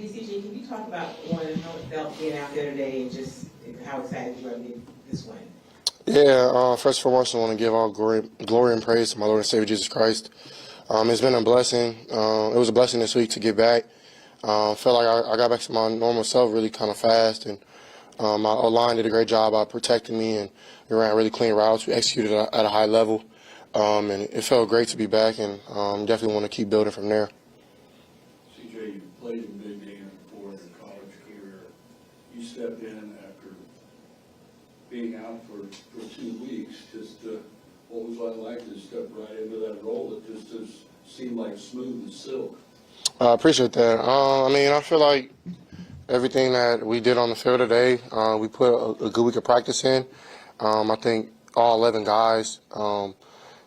Hey CJ, can you talk about one how it felt being out there today and just how excited you are to get this win? Yeah, first and foremost, I want to give all glory and praise to my Lord and Savior Jesus Christ. It's been a blessing. It was a blessing this week to get back. Felt like I got back to my normal self really kind of fast, and my O-line did a great job of protecting me, and we ran really clean routes. We executed at a high level, and it felt great to be back, and definitely want to keep building from there. CJ, you played in big games before in your college career. You stepped in after being out for 2 weeks. What was that like to step right into that role that just seemed like smooth as silk? I appreciate that. I feel like everything that we did on the field today, we put a good week of practice in. I think all 11 guys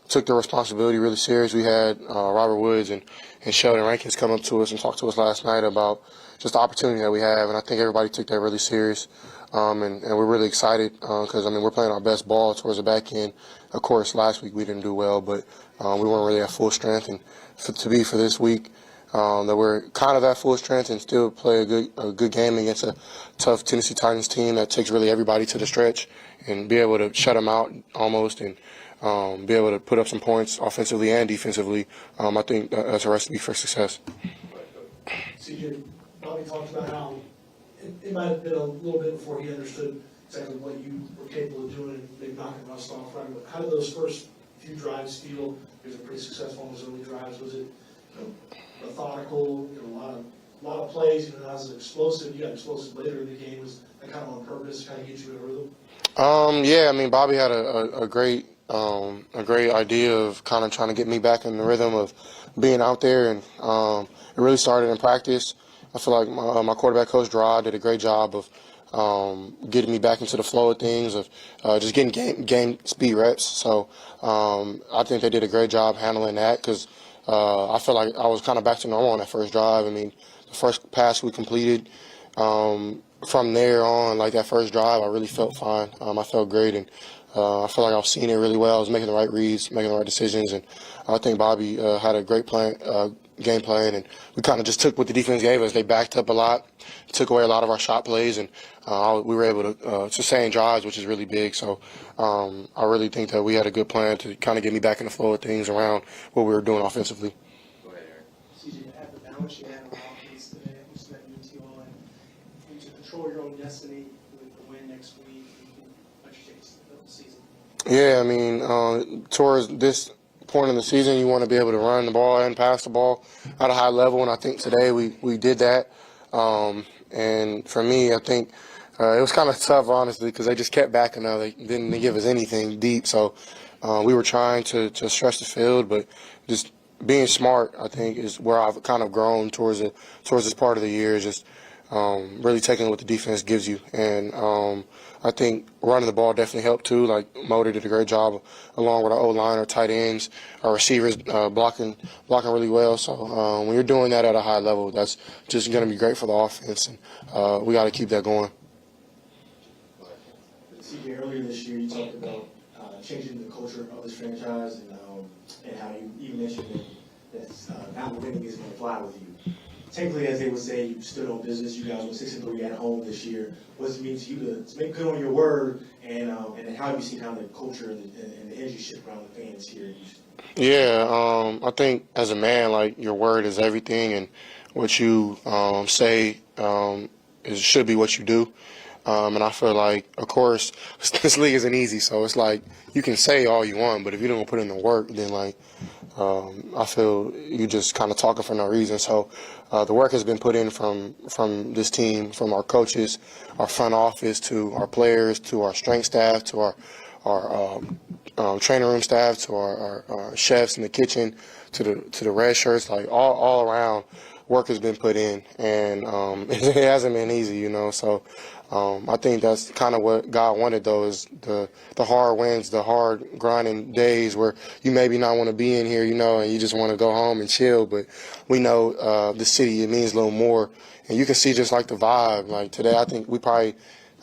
took their responsibility really serious. We had Robert Woods and Sheldon Rankins come up to us and talk to us last night about just the opportunity that we have, and I think everybody took that really serious. And we're really excited because, we're playing our best ball towards the back end. Of course, last week we didn't do well, but we weren't really at full strength. And to be for this week, that we're kind of at full strength and still play a good game against a tough Tennessee Titans team that takes really everybody to the stretch and be able to shut them out almost and be able to put up some points offensively and defensively. I think that's a recipe for success. CJ, Bobby talked about how it might have been a little bit before he understood exactly what you were capable of doing and maybe knocking rust off right. But how did those first few drives feel? He was pretty successful on those early drives. Was it methodical? A lot of plays. That was explosive. You got explosive later in the game. Was that kind of on purpose, kind of get you in a rhythm? Bobby had a great idea of kind of trying to get me back in the rhythm of being out there, and it really started in practice. I feel like my quarterback coach Stroud did a great job of getting me back into the flow of things, of just getting game speed reps. So I think they did a great job handling that because I feel like I was kind of back to normal on that first drive. The first pass we completed. From there on, like that first drive, I really felt fine. I felt great, and I felt like I was seeing it really well. I was making the right reads, making the right decisions, and I think Bobby had a great game plan, and we kind of just took what the defense gave us. They backed up a lot, took away a lot of our shot plays, and we were able to sustain drives, which is really big. So I really think that we had a good plan to kind of get me back in the flow of things around what we were doing offensively. Go ahead, Eric. CJ, at the balance you had on offense today, you spent UTL and to control your own destiny with the win next week. What's your takes of the season? Yeah, towards this point in the season, you want to be able to run the ball and pass the ball at a high level, and I think today we did that. And for me, I think it was kind of tough, honestly, because they just kept backing up. They didn't give us anything deep, so we were trying to stretch the field, but just being smart, I think, is where I've kind of grown towards this part of the year, just really taking what the defense gives you. And I think running the ball definitely helped too. Like Motor did a great job along with our O-line, our tight ends, our receivers blocking really well. So when you're doing that at a high level, that's just going to be great for the offense, and we got to keep that going. CJ, earlier this year you talked about changing the culture of this franchise and how you even mentioned that not winning is going to fly with you. Technically, as they would say, you stood on business. You guys went 6-3 at home this year. What does it mean to you to make good on your word, and how you see kind of the culture and the energy shift around the fans here in Houston? Yeah, I think as a man, like your word is everything, and what you say should be what you do. And I feel like, of course, this league isn't easy, so it's like you can say all you want, but if you don't put in the work, then I feel you just kind of talking for no reason. So the work has been put in from this team, from our coaches, our front office, to our players, to our strength staff, to our training room staff, to our chefs in the kitchen, to the red shirts, like all around. Work has been put in, and it hasn't been easy, So I think that's kind of what God wanted, though, is the hard wins, the hard grinding days where you maybe not want to be in here, and you just want to go home and chill. But we know the city, it means a little more, and you can see just like the vibe. Like today, I think we probably,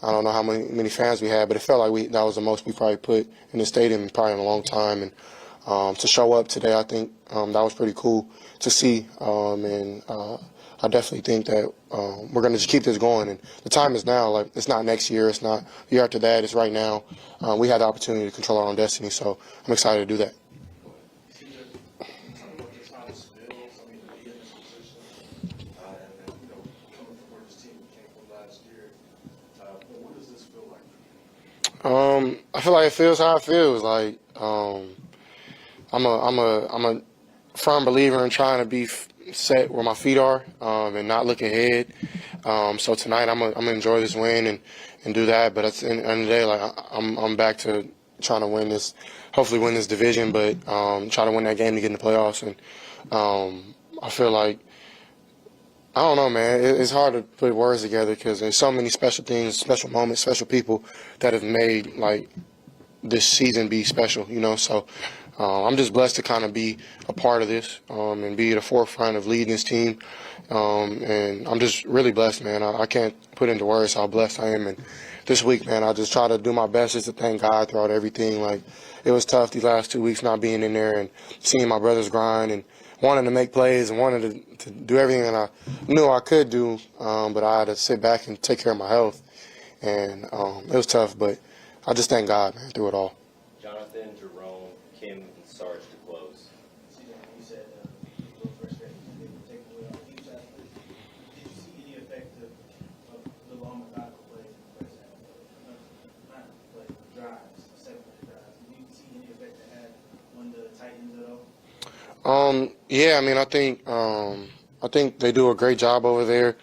I don't know how many fans we had, but it felt like that was the most we probably put in the stadium probably in a long time, and to show up today, I think that was pretty cool to see. And I definitely think that we're going to just keep this going. And the time is now. Like, it's not next year. It's not the year after that. It's right now. We have the opportunity to control our own destiny. So I'm excited to do that. I feel like it feels how it feels. Like I'm a firm believer in trying to be set where my feet are and not look ahead. So tonight I'm gonna enjoy this win and do that. But at the end of the day, like I'm back to trying to win this, hopefully win this division, but try to win that game to get in the playoffs. And I feel like, I don't know, man. It's hard to put words together because there's so many special things, special moments, special people that have made like this season be special, you know. So I'm just blessed to kind of be a part of this and be at the forefront of leading this team. And I'm just really blessed, man. I can't put into words how blessed I am. And this week, man, I just try to do my best just to thank God throughout everything. Like, it was tough these last 2 weeks not being in there and seeing my brothers grind and wanting to make plays and wanting to do everything that I knew I could do, but I had to sit back and take care of my health. And it was tough, but I just thank God, man, through it all. Jonathan, Jerome, Kim, and Sarge to close. You said you were frustrated you didn't take away all the huge athletes. Did you see any effect of the long methodical plays in the first half? Not play, drives, 7 drives. Did you see any effect that had on the Titans at all? Yeah, I mean, I think they do a great job over there,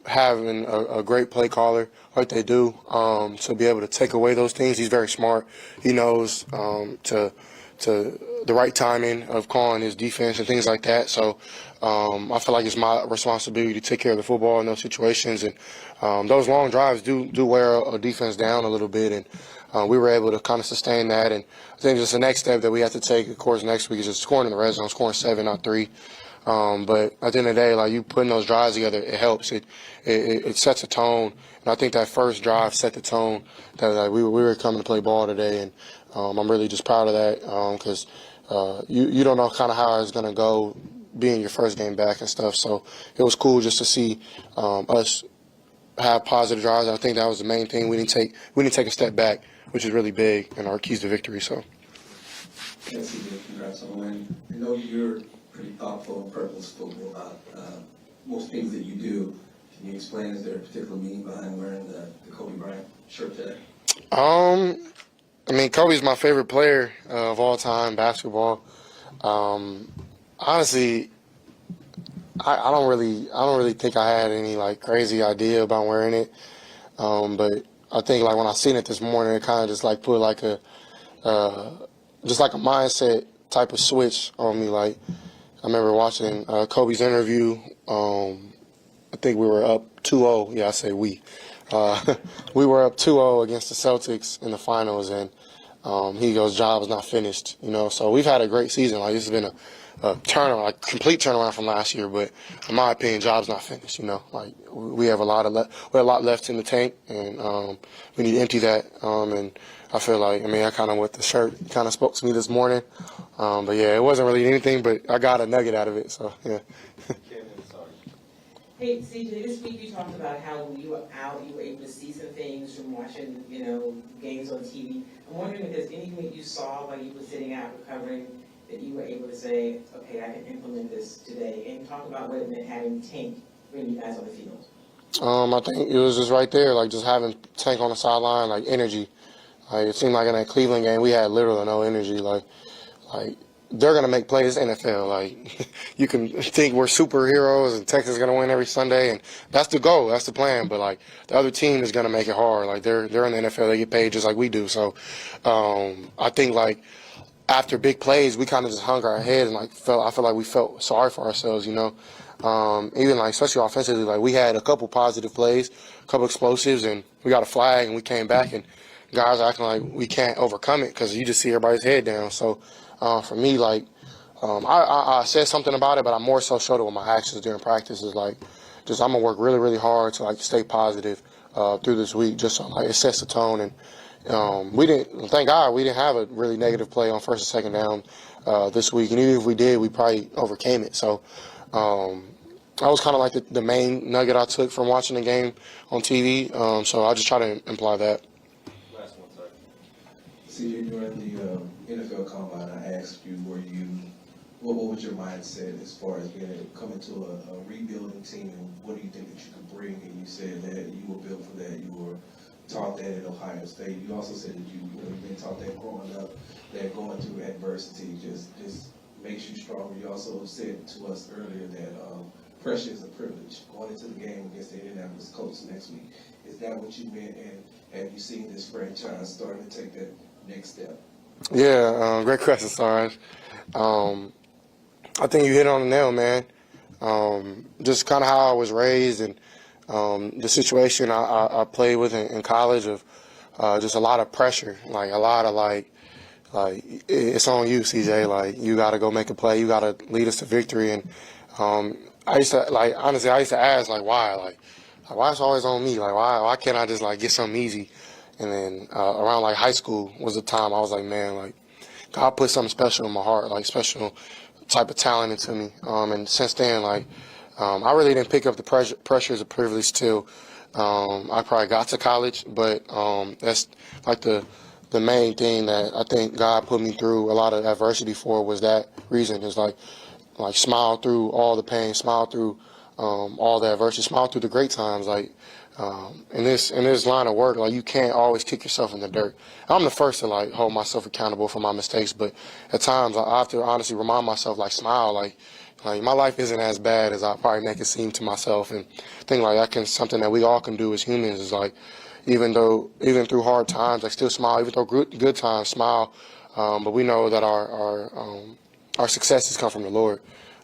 having a great play caller like they do, to be able to take away those things. He's very smart. He knows to the right timing of calling his defense and things like that. So I feel like it's my responsibility to take care of the football in those situations. And those long drives do wear a defense down a little bit, and we were able to kind of sustain that. And I think just the next step that we have to take, of course, next week is just scoring in the red zone, scoring 7, not 3. But at the end of the day, like, you putting those drives together, it helps. It sets a tone. And I think that first drive set the tone that, like, we were coming to play ball today. And I'm really just proud of that because you don't know kind of how it's going to go being your first game back and stuff. So it was cool just to see us have positive drives. I think that was the main thing. We didn't take a step back, which is really big and our keys to victory. So. Yes, congrats on the win. I know you're pretty thoughtful and purposeful about most things that you do. Can you explain, is there a particular meaning behind wearing the Kobe Bryant shirt today? I mean, Kobe's my favorite player of all time, basketball. Honestly, I don't really think I had any like crazy idea about wearing it. But I think like when I seen it this morning, it kind of just like put like a mindset type of switch on me. Like, I remember watching Kobe's interview. I think we were up 2-0. Yeah, I say we. We were up 2-0 against the Celtics in the finals, and he goes, "Job is not finished." You know, so we've had a great season. Like, this has been a turnaround, like complete turnaround from last year. But in my opinion, job's not finished. You know, like we have a lot left in the tank, and we need to empty that. And I feel like, I mean, I kind of with the shirt kind of spoke to me this morning. But yeah, it wasn't really anything, but I got a nugget out of it. So yeah. Kim and Sarge. Hey, CJ, this week you talked about how when you were out, you were able to see some things from watching, games on TV. I'm wondering if there's anything that you saw while you were sitting out recovering that you were able to say, okay, I can implement this today, and talk about what it meant having Tank bring you guys on the field. I think it was just right there, like just having Tank on the sideline, like energy. Like, it seemed like in that Cleveland game, we had literally no energy. Like they're gonna make plays. NFL. Like, you can think we're superheroes and Texas is gonna win every Sunday, and that's the goal, that's the plan. But like, the other team is gonna make it hard. Like, they're in the NFL, they get paid just like we do. So I think like after big plays, we kind of just hung our head and like I feel like we felt sorry for ourselves. Even like especially offensively, like we had a couple positive plays, a couple explosives, and we got a flag and we came back and guys are acting like we can't overcome it because you just see everybody's head down. So for me, like I said something about it, but I more so showed it with my actions during practice. Is like I'm gonna work really, really hard to like stay positive through this week, just so like it sets the tone. And we didn't. Thank God we didn't have a really negative play on first and second down this week, and even if we did, we probably overcame it. So that was kind of like the main nugget I took from watching the game on TV. So I just try to imply that. Last one, sorry. CJ, during the NFL Combine, I asked you, what was your mindset as far as coming to a rebuilding team, and what do you think that you could bring? And you said that you were built for that. You were taught that at Ohio State. You also said that you've been taught that growing up, that going through adversity just makes you stronger. You also said to us earlier that pressure is a privilege. Going into the game against the Indianapolis Colts next week, is that what you meant? And have you seen this franchise starting to take that next step? Yeah, great question, Sarge. I think you hit it on the nail, man. Just kind of how I was raised and the situation I played with in college of just a lot of pressure, like a lot of like it's on you, CJ. Like you got to go make a play, you got to lead us to victory. And I used to honestly, I used to ask why it's always on me? Like why can't I just get something easy? And then around high school was the time I was like, man, God put something special in my heart, special type of talent into me. And since then, I really didn't pick up the pressure as a privilege till I probably got to college. But that's the main thing that I think God put me through a lot of adversity for was that reason. Is like smile through all the pain, smile through all the adversity, smile through the great times. In this line of work, you can't always kick yourself in the dirt. I'm the first to hold myself accountable for my mistakes, but at times I have to honestly remind myself, smile, my life isn't as bad as I probably make it seem to myself. And I think something that we all can do as humans is even through hard times, still smile. Even through good times, smile. But we know that our successes come from the Lord,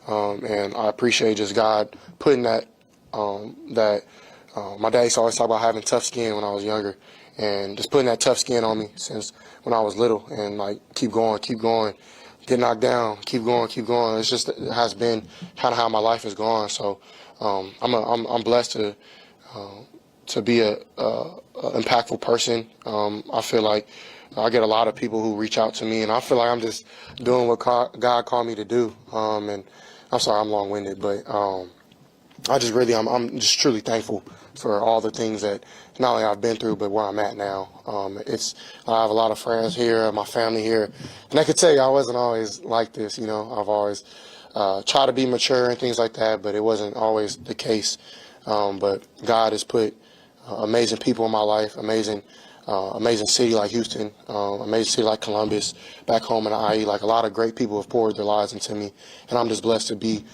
and I appreciate just God putting that. My dad used to always talk about having tough skin when I was younger, and just putting that tough skin on me since when I was little, and keep going, get knocked down, keep going. It has been kind of how my life has gone. So I'm blessed to be a impactful person. I feel like I get a lot of people who reach out to me, and I feel like I'm just doing what God called me to do. And I'm sorry I'm long-winded, but I'm just truly thankful for all the things that not only I've been through, but where I'm at now. I have a lot of friends here, my family here, and I could tell you I wasn't always like this. I've always tried to be mature and things like that, but it wasn't always the case. But God has put amazing people in my life, amazing city like Houston, amazing city like Columbus, back home in the IE. A lot of great people have poured their lives into me, and I'm just blessed to be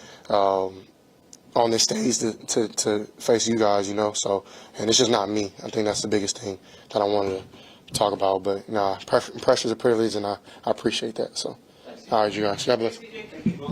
on this stage to face you guys, So, and it's just not me. I think that's the biggest thing that I wanted to talk about. But pressure is a privilege, and I appreciate that. So, all right, you guys. God bless.